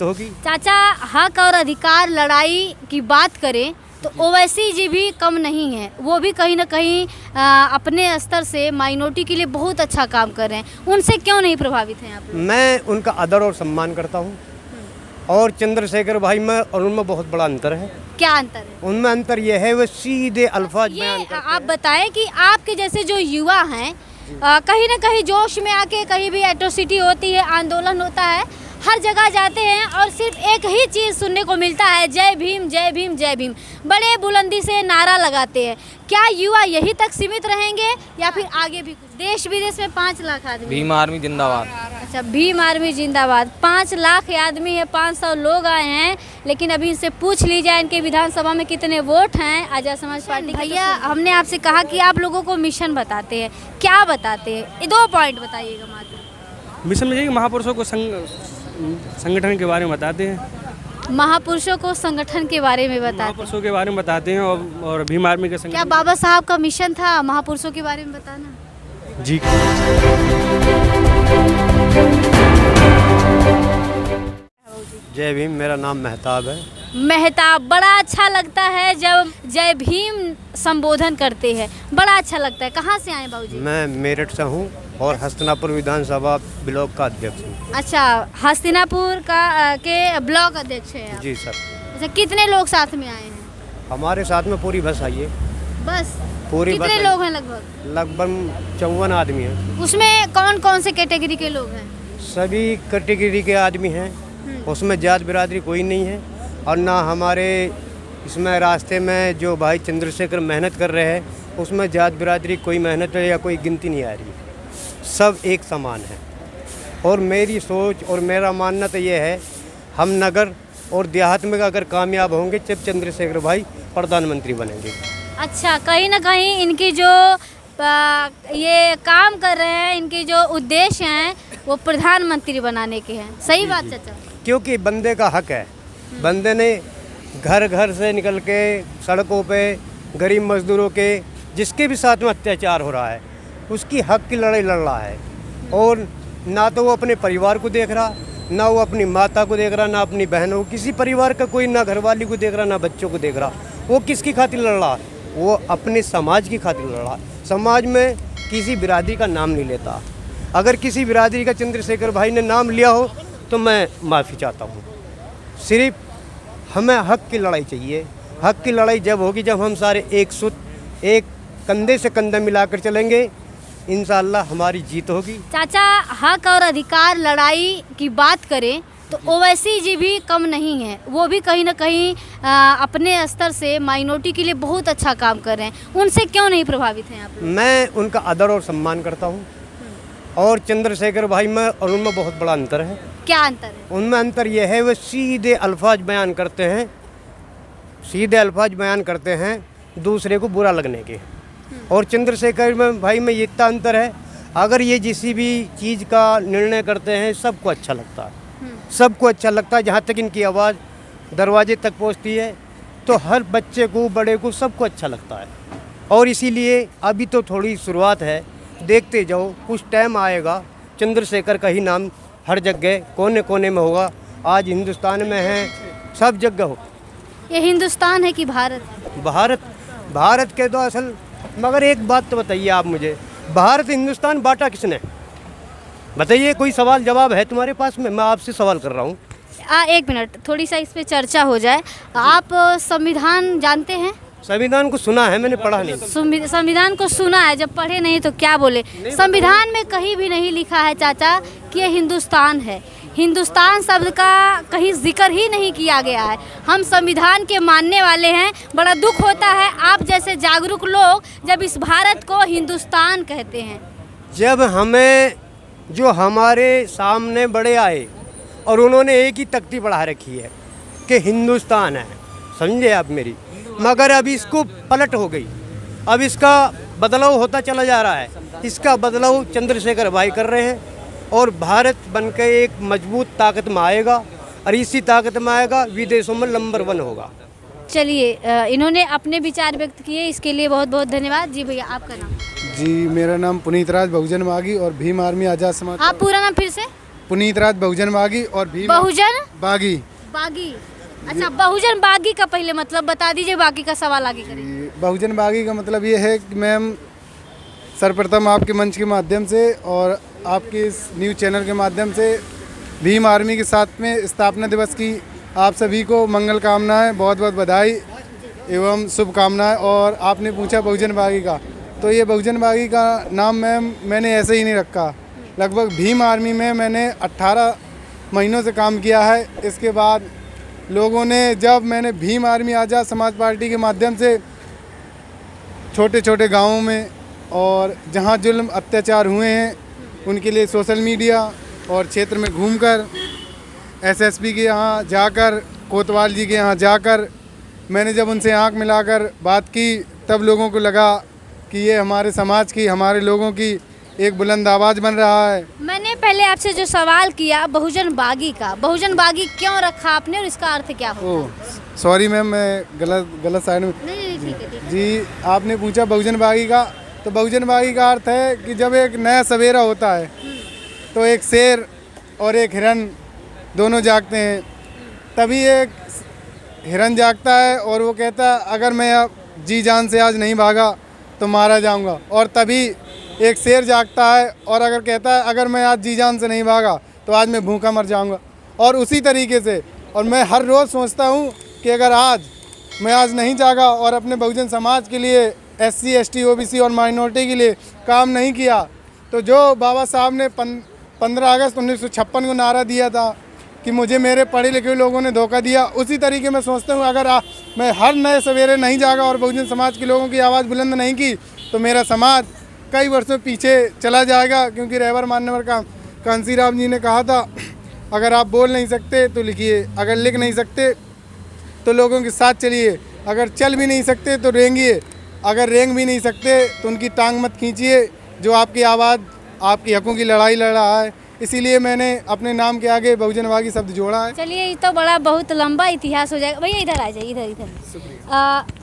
होगी। चाचा, हक और अधिकार लड़ाई की बात करें तो ओवैसी जी भी कम नहीं है, वो भी कहीं ना कहीं अपने स्तर से माइनॉरिटी के लिए बहुत अच्छा काम कर रहे हैं। उनसे क्यों नहीं प्रभावित हैं आप लोग? मैं उनका आदर और सम्मान करता हूँ और चंद्रशेखर भाई में और उनमें बहुत बड़ा अंतर है। क्या अंतर है? उनमें अंतर यह है वो सीधे अल्फाज बयान ये करते आप बताएं कि आपके जैसे जो युवा हैं कहीं ना कहीं जोश में आके कहीं भी एट्रोसिटी होती है, आंदोलन होता है, हर जगह जाते हैं और सिर्फ एक ही चीज़ सुनने को मिलता है, जय भीम जय भीम जय भीम, बड़े बुलंदी से नारा लगाते हैं। क्या युवा यही तक सीमित रहेंगे या फिर आगे भी कुछ? देश विदेश में 5 लाख आदमी। भीम आर्मी जिंदाबाद। अच्छा, भीम आर्मी जिंदाबाद। 5 लाख आदमी है, 500 लोग आए हैं, लेकिन अभी इनसे पूछ ली जाए इनके विधानसभा में कितने वोट हैं आजाद समाज पार्टी के। भैया, हमने आपसे कहा कि आप लोगों को मिशन बताते हैं, क्या बताते हैं? ये 2 पॉइंट बताइएगा मात्र। मिशन में महापुरुषों को संगठन के बारे में बताते हैं, महापुरुषों को संगठन के बारे में बताते हैं, महापुरुषों के बारे में बताते हैं और भीम आर्मी के संगठन। क्या बाबा साहब का मिशन था महापुरुषों के बारे में बताना? जी। जय भीम। मेरा नाम मेहताब है। मेहताब, बड़ा अच्छा लगता है जब जय भीम संबोधन करते हैं, बड़ा अच्छा लगता है। कहाँ से आए बाबूजी? मैं मेरठ से हूँ और हस्तिनापुर विधानसभा ब्लॉक का अध्यक्ष हूँ। अच्छा, हस्तिनापुर के ब्लॉक अध्यक्ष हैं आप? जी सर। अच्छा, कितने लोग साथ में आए हैं? हमारे साथ में पूरी बस आई है। बस पूरी बस कितने आई। लोग हैं लगभग? लगभग 54 आदमी हैं। उसमें कौन कौन से कैटेगरी के लोग हैं? सभी कैटेगरी के आदमी हैं, उसमें जात बिरादरी कोई नहीं है। और ना हमारे इसमें रास्ते में जो भाई चंद्रशेखर मेहनत कर रहे हैं उसमें जात बिरादरी कोई मेहनत या कोई गिनती नहीं आ रही है, सब एक समान है। और मेरी सोच और मेरा मानना तो ये है, हम नगर और देहात में अगर कामयाब होंगे जब चंद्रशेखर भाई प्रधानमंत्री बनेंगे। अच्छा, कहीं ना कहीं इनकी जो ये काम कर रहे हैं, इनके जो उद्देश्य हैं वो प्रधानमंत्री बनाने के हैं। सही बात चाचा? क्योंकि बंदे का हक है, बंदे ने घर घर से निकल के सड़कों पे गरीब मजदूरों के जिसके भी साथ में अत्याचार हो रहा है उसकी हक की लड़ाई लड़ रहा है। और ना तो वो अपने परिवार को देख रहा, ना वो अपनी माता को देख रहा, ना अपनी बहनों को, किसी परिवार का कोई ना घरवाली को देख रहा, ना बच्चों को देख रहा। वो किसकी खातिर लड़ रहा? वो अपने समाज की खातिर लड़ रहा। समाज में किसी बिरादरी का नाम नहीं लेता। अगर किसी बिरादरी का चंद्रशेखर भाई ने नाम लिया हो तो मैं माफ़ी चाहता हूँ। सिर्फ हमें हक की लड़ाई चाहिए। हक की लड़ाई जब होगी जब हम सारे एक कंधे से कंधा मिलाकर चलेंगे, इंशाअल्लाह हमारी जीत होगी। चाचा, हक और अधिकार लड़ाई की बात करें तो ओवैसी जी भी कम नहीं है, वो भी कहीं ना कहीं अपने स्तर से माइनॉरिटी के लिए बहुत अच्छा काम कर रहे हैं। उनसे क्यों नहीं प्रभावित हैं आप लोग? मैं उनका आदर और सम्मान करता हूँ और चंद्रशेखर भाई में और उनमें बहुत बड़ा अंतर है। क्या अंतर है? उनमें अंतर यह है वो सीधे अल्फाज बयान करते हैं, सीधे अल्फाज बयान करते हैं दूसरे को बुरा लगने के। और चंद्रशेखर भाई में ये इतना अंतर है, अगर ये किसी भी चीज़ का निर्णय करते हैं सबको अच्छा लगता है, सबको अच्छा लगता है। जहाँ तक इनकी आवाज़ दरवाजे तक पहुँचती है तो हर बच्चे को बड़े को सबको अच्छा लगता है। और इसीलिए अभी तो थोड़ी शुरुआत है, देखते जाओ, कुछ टाइम आएगा चंद्रशेखर का ही नाम हर जगह कोने कोने में होगा। आज हिंदुस्तान में है, सब जगह हो। ये हिंदुस्तान है कि भारत? भारत के तो असल, मगर एक बात तो बताइए आप मुझे, भारत हिंदुस्तान बांटा किसने? बताइए, कोई सवाल जवाब है तुम्हारे पास में? मैं आपसे सवाल कर रहा हूँ। एक मिनट, थोड़ी सा इस पे चर्चा हो जाए। आप संविधान जानते हैं? संविधान को सुना है, मैंने पढ़ा नहीं। संविधान को सुना है, जब पढ़े नहीं तो क्या बोले। संविधान में कहीं भी नहीं लिखा है चाचा कि ये हिंदुस्तान है। हिंदुस्तान शब्द का कहीं जिक्र ही नहीं किया गया है। हम संविधान के मानने वाले हैं। बड़ा दुख होता है आप जैसे जागरूक लोग जब इस भारत को हिंदुस्तान कहते हैं। जब हमें जो हमारे सामने बड़े आए और उन्होंने एक ही तख्ती बढ़ा रखी है कि हिंदुस्तान है, समझे आप मेरी, मगर अब इसको पलट हो गई, अब इसका बदलाव होता चला जा रहा है। इसका बदलाव चंद्रशेखर भाई कर रहे हैं और भारत बनकर एक मजबूत ताकत में आएगा और इसी ताकत में आएगा, विदेशों में नंबर 1 होगा। चलिए, इन्होंने अपने विचार व्यक्त किए, इसके लिए बहुत बहुत धन्यवाद। जी भैया, आपका नाम? जी, मेरा नाम पुनीत राज बहुजन मागी और भीम आर्मी आजाद समाज। आप पूरा नाम फिर से? पुनीत राज बहुजन बागी और भीम बहुजन बागी। बागी। अच्छा, बहुजन बागी का पहले मतलब बता दीजिए, बाकी का सवाल आगे करेंगे। बहुजन बागी का मतलब ये है कि मैम सर्वप्रथम आपके मंच के माध्यम से और आपके इस न्यूज़ चैनल के माध्यम से भीम आर्मी के साथ में स्थापना दिवस की आप सभी को मंगल कामनाएं, बहुत बहुत बधाई एवं शुभकामनाएं। और आपने पूछा बहुजन बागी का, तो ये बहुजन बागी का नाम मैम मैंने ऐसे ही नहीं रखा। लगभग भीम आर्मी में मैंने 18 महीनों से काम किया है। इसके बाद लोगों ने, जब मैंने भीम आर्मी आज़ाद समाज पार्टी के माध्यम से छोटे छोटे गाँवों में और जहाँ जुल्म अत्याचार हुए हैं उनके लिए सोशल मीडिया और क्षेत्र में घूमकर, एसएसपी के यहाँ जाकर, कोतवाल जी के यहाँ जाकर मैंने जब उनसे आंख मिलाकर बात की, तब लोगों को लगा कि ये हमारे समाज की, हमारे लोगों की एक बुलंद आवाज़ बन रहा है। मैंने पहले आपसे जो सवाल किया बहुजन बागी का, बहुजन बागी क्यों रखा आपने और इसका अर्थ क्या होता है? ओह सॉरी मैम, मैं गलत साइड में। नहीं, ठीक है, ठीक है। जी, आपने पूछा बहुजन बागी का, तो बहुजन बागी का अर्थ है कि जब एक नया सवेरा होता है तो एक शेर और एक हिरन दोनों जागते हैं। तभी एक हिरन जागता है और वो कहता है अगर मैं अब जी जान से आज नहीं भागा तो मारा जाऊंगा। और तभी एक शेर जागता है और अगर कहता है अगर मैं आज जी जान से नहीं भागा तो आज मैं भूखा मर जाऊंगा। और उसी तरीके से, और मैं हर रोज़ सोचता हूँ कि अगर मैं आज नहीं जागा और अपने बहुजन समाज के लिए, SC ST OBC और माइनॉरिटी के लिए काम नहीं किया, तो जो बाबा साहब ने 15 अगस्त 1956 को नारा दिया था कि मुझे मेरे पढ़े लिखे लोगों ने धोखा दिया, उसी तरीके मैं सोचता हूँ अगर मैं हर नए सवेरे नहीं जागा और बहुजन समाज के लोगों की आवाज़ बुलंद नहीं की तो मेरा समाज कई वर्षों पीछे चला जाएगा। क्योंकि रहबर मान्यवर का कांसी राम जी ने कहा था, अगर आप बोल नहीं सकते तो लिखिए, अगर लिख नहीं सकते तो लोगों के साथ चलिए, अगर चल भी नहीं सकते तो रेंगिए, अगर रेंग भी नहीं सकते तो उनकी टांग मत खींचिए जो आपकी आवाज़, आपकी हकों की लड़ाई लड़ रहा है। इसीलिए मैंने अपने नाम के आगे बहुजन बागी शब्द जोड़ा है। चलिए, ये तो बड़ा बहुत लंबा इतिहास हो जाएगा। भैया इधर आ जाइए, इधर।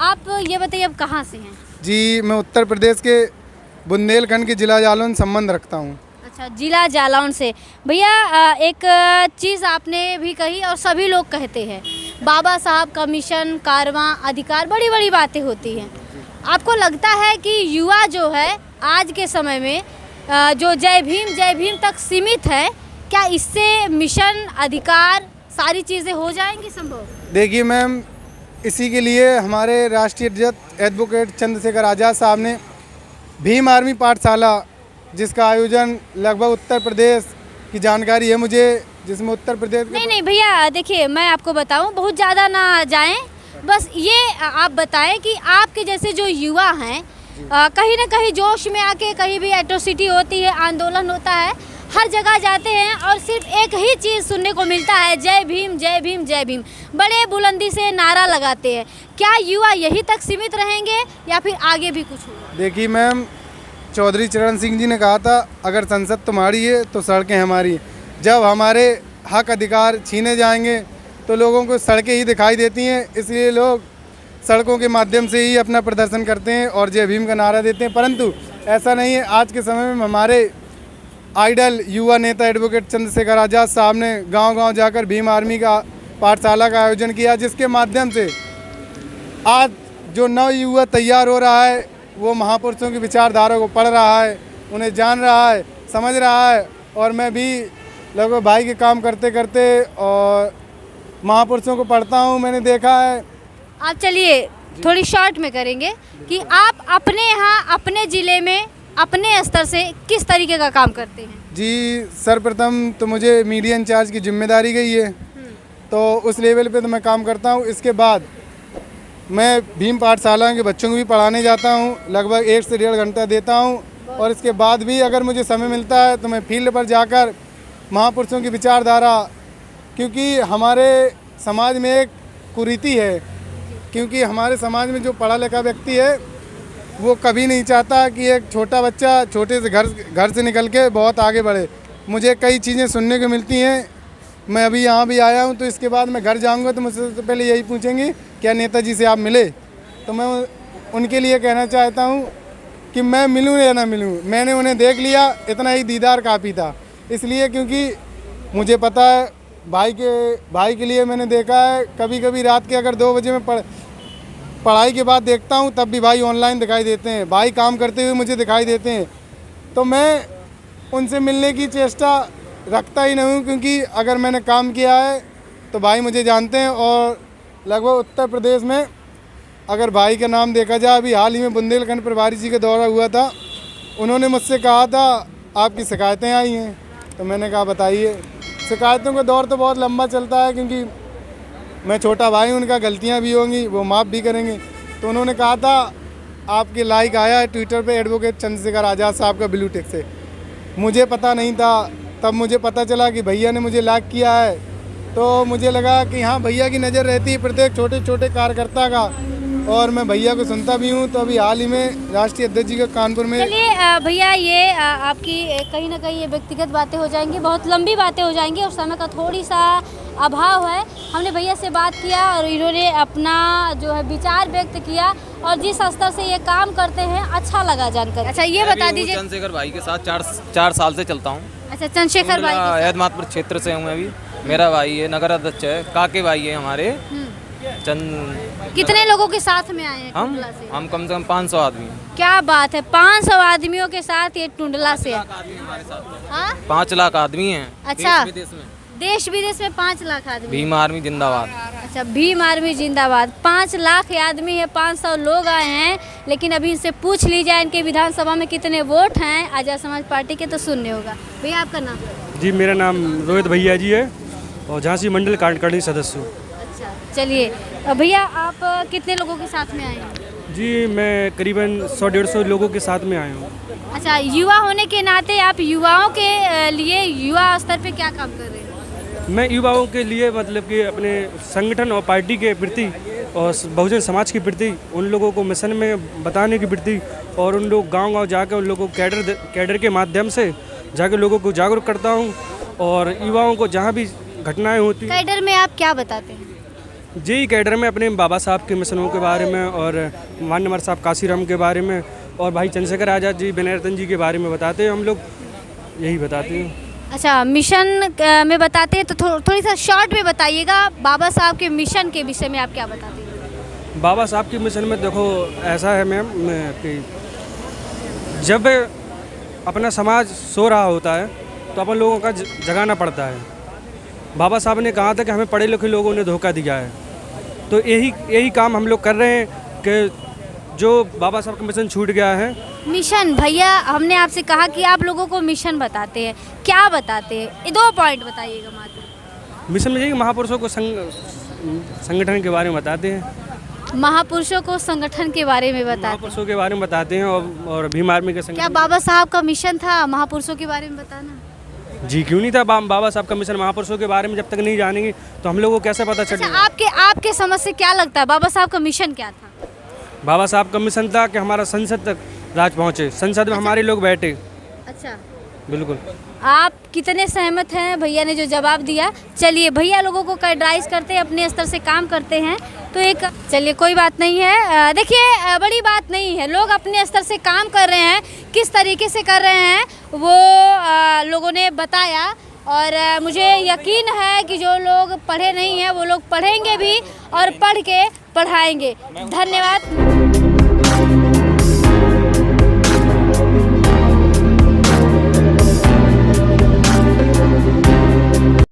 आप ये बताइए, आप कहाँ से हैं? जी, मैं उत्तर प्रदेश के बुंदेलखंड के जिला जालौन संबंध रखता हूँ। अच्छा, जिला जालौन से। भैया एक चीज़ आपने भी कही और सभी लोग कहते हैं, बाबा साहब का मिशन, कारवां, अधिकार, बड़ी बड़ी बातें होती हैं। आपको लगता है कि युवा जो है आज के समय में जो जय भीम तक सीमित है, क्या इससे मिशन, अधिकार, सारी चीज़ें हो जाएंगी संभव? देखिए मैम, इसी के लिए हमारे राष्ट्रीय अध्यक्ष एडवोकेट चंद्रशेखर आज़ाद साहब ने भीम आर्मी पाठशाला, जिसका आयोजन लगभग उत्तर प्रदेश की जानकारी है मुझे, जिसमें उत्तर प्रदेश नहीं भैया, देखिए मैं आपको बताऊं, बहुत ज़्यादा ना जाएं, बस ये आप बताएं कि आपके जैसे जो युवा हैं कहीं ना कहीं जोश में आके, कहीं भी एट्रोसिटी होती है, आंदोलन होता है, हर जगह जाते हैं और सिर्फ एक ही चीज़ सुनने को मिलता है, जय भीम जय भीम जय भीम, बड़े बुलंदी से नारा लगाते हैं। क्या युवा यही तक सीमित रहेंगे या फिर आगे भी कुछ होगा? देखिए मैम, चौधरी चरण सिंह जी ने कहा था, अगर संसद तुम्हारी है तो सड़कें हमारी। जब हमारे हक अधिकार छीने जाएंगे तो लोगों को सड़कें ही दिखाई देती हैं, इसलिए लोग सड़कों के माध्यम से ही अपना प्रदर्शन करते हैं और जय भीम का नारा देते हैं। परंतु ऐसा नहीं है। आज के समय में हमारे आइडल युवा नेता एडवोकेट चंद्रशेखर आज़ाद साहब ने गांव-गांव जाकर भीम आर्मी का पाठशाला का आयोजन किया, जिसके माध्यम से आज जो नव युवा तैयार हो रहा है वो महापुरुषों की विचारधारा को पढ़ रहा है, उन्हें जान रहा है, समझ रहा है। और मैं भी लगभग भाई के काम करते करते और महापुरुषों को पढ़ता हूँ, मैंने देखा है। आप चलिए थोड़ी शॉर्ट में करेंगे कि आप अपने यहाँ, अपने ज़िले में, अपने स्तर से किस तरीके का काम करते हैं? जी, सर्वप्रथम तो मुझे मीडिया इंचार्ज की जिम्मेदारी गई है, तो उस लेवल पे तो मैं काम करता हूँ। इसके बाद मैं भीम पाठशाला के बच्चों को भी पढ़ाने जाता हूँ, लगभग 1 से 1.5 घंटा देता हूँ। और इसके बाद भी अगर मुझे समय मिलता है तो मैं फील्ड पर जाकर महापुरुषों की विचारधारा, क्योंकि हमारे समाज में एक कुरीति है, क्योंकि हमारे समाज में जो पढ़ा लिखा व्यक्ति है वो कभी नहीं चाहता कि एक छोटा बच्चा छोटे से घर से निकल के बहुत आगे बढ़े। मुझे कई चीज़ें सुनने को मिलती हैं। मैं अभी यहाँ भी आया हूँ, तो इसके बाद मैं घर जाऊँगा तो मुझसे तो पहले यही पूछेंगे क्या नेताजी से आप मिले, तो मैं उनके लिए कहना चाहता हूँ कि मैं मिलूँ या ना मिलूँ, मैंने उन्हें देख लिया, इतना ही दीदार काफ़ी था। इसलिए क्योंकि मुझे पता है भाई के लिए मैंने देखा है, कभी कभी रात के अगर 2 बजे में पढ़ाई के बाद देखता हूँ तब भी भाई ऑनलाइन दिखाई देते हैं, भाई काम करते हुए मुझे दिखाई देते हैं। तो मैं उनसे मिलने की चेष्टा रखता ही नहीं हूँ, क्योंकि अगर मैंने काम किया है तो भाई मुझे जानते हैं। और लगभग उत्तर प्रदेश में अगर भाई का नाम देखा जाए, अभी हाल ही में बुंदेलखंड प्रभारी जी का दौरा हुआ था, उन्होंने मुझसे कहा था आपकी शिकायतें आई हैं, तो मैंने कहा बताइए। शिकायतों का दौर तो बहुत लंबा चलता है, क्योंकि मैं छोटा भाई, उनका गलतियां भी होंगी, वो माफ़ भी करेंगे। तो उन्होंने कहा था आपके लाइक आया है ट्विटर पे एडवोकेट चंद्रशेखर आज़ाद साहब का ब्लू टिक से। मुझे पता नहीं था, तब मुझे पता चला कि भैया ने मुझे लाइक किया है, तो मुझे लगा कि हाँ भैया की नज़र रहती है प्रत्येक छोटे छोटे कार्यकर्ता का, और मैं भैया को सुनता भी हूँ। तो अभी हाल ही में राष्ट्रीय अध्यक्ष जी का कानपुर में। चलिए भैया, ये आपकी कहीं ना कहीं ये व्यक्तिगत बातें हो जाएंगी, बहुत लंबी बातें हो जाएंगी और समय का थोड़ी सा अभाव है। हमने भैया से बात किया और इन्होंने अपना जो है विचार व्यक्त किया, और जिस स्तर से ये काम करते हैं अच्छा लगा जानकर। अच्छा ये बता दीजिए, चंद्रशेखर भाई के साथ 4 साल से चलता हूँ। अच्छा चंद्रशेखर भाई के साथ। एतमादपुर क्षेत्र से हूँ मैं भी। मेरा भाई है, नगर अध्यक्ष है, काके भाई है हमारे। कितने लोगों के साथ में आए हैं टुंडला से? हम कम से कम 500 आदमी हैं। क्या बात है, 500 आदमियों के साथ ये टुंडला से? हाँ? 5 लाख आदमी हैं। अच्छा, देश विदेश में 5 लाख आदमी। भीम आर्मी जिंदाबाद। अच्छा, भीम आर्मी जिंदाबाद। 5 लाख आदमी है, 500 लोग आए हैं। लेकिन अभी इनसे पूछ ली जाए इनके विधानसभा में कितने वोट हैं आजाद समाज पार्टी के, तो सुनने होगा। भैया आपका नाम? जी मेरा नाम रोहित भैया जी है और झांसी मंडल कार्यकारिणी सदस्य हूँ। अच्छा चलिए भैया, आप कितने लोगों के साथ में आए हैं? जी मैं करीबन 100-150 लोगों के साथ में आया हूँ। अच्छा, युवा होने के नाते आप युवाओं के लिए युवा स्तर पे क्या काम कर रहे हैं? मैं युवाओं के लिए मतलब कि अपने संगठन और पार्टी के प्रति और बहुजन समाज के प्रति उन लोगों को मिशन में बताने के प्रति, और उन लोग गांव-गांव जाकर उन लोगों को कैडर के माध्यम से जाकर लोगों को जागरूक करता हूं, और युवाओं को जहां भी घटनाएं होती हैं। कैडर में आप क्या बताते हैं? जी कैडर में अपने बाबा साहब के मिशनों के बारे में, और मान्यवर साहब काशीराम के बारे में, और भाई चंद्रशेखर आज़ाद जी, विनय रतन जी के बारे में बताते हैं। हम लोग यही बताते हैं। अच्छा, मिशन में बताते हैं तो थोड़ी सा शॉर्ट में बताइएगा, बाबा साहब के मिशन के विषय में आप क्या बताते हैं? बाबा साहब के मिशन में देखो ऐसा है मैम कि जब अपना समाज सो रहा होता है तो अपन लोगों का जगाना पड़ता है। बाबा साहब ने कहा था कि हमें पढ़े लिखे लोगों ने धोखा दिया है, तो यही काम हम लोग कर रहे हैं कि जो बाबा साहब का मिशन छूट गया है। मिशन भैया, हमने आपसे कहा कि आप लोगों को मिशन बताते हैं, क्या बताते हैं? ये 2 पॉइंट बताइएगा मात्र। मिशन में यही महापुरुषों को संगठन के बारे में बताते हैं। महापुरुषों को संगठन के बारे में बताते हैं, महापुरुषों के बारे में बताते हैं, और भीम आर्मी के संगठन। क्या बाबा साहब का मिशन था महापुरुषों के बारे में बताना? जी क्यों नहीं था। बाबा साहब का मिशन महापुरुषों के बारे में जब तक नहीं जानेंगे तो हम लोगों को कैसे पता चलेगा? अच्छा, आपके समझ से क्या लगता है बाबा साहब का मिशन क्या था? बाबा साहब का मिशन था कि हमारा संसद तक राज पहुँचे, संसद में हमारे लोग बैठे। अच्छा, बिल्कुल। आप कितने सहमत हैं भैया ने जो जवाब दिया? चलिए, भैया लोगों को कैडराइज करते हैं, अपने स्तर से काम करते हैं, तो एक चलिए कोई बात नहीं है। देखिए बड़ी बात नहीं है, लोग अपने स्तर से काम कर रहे हैं, किस तरीके से कर रहे हैं वो लोगों ने बताया, और मुझे यकीन है कि जो लोग पढ़े नहीं हैं वो लोग पढ़ेंगे भी और पढ़ के पढ़ाएंगे। धन्यवाद।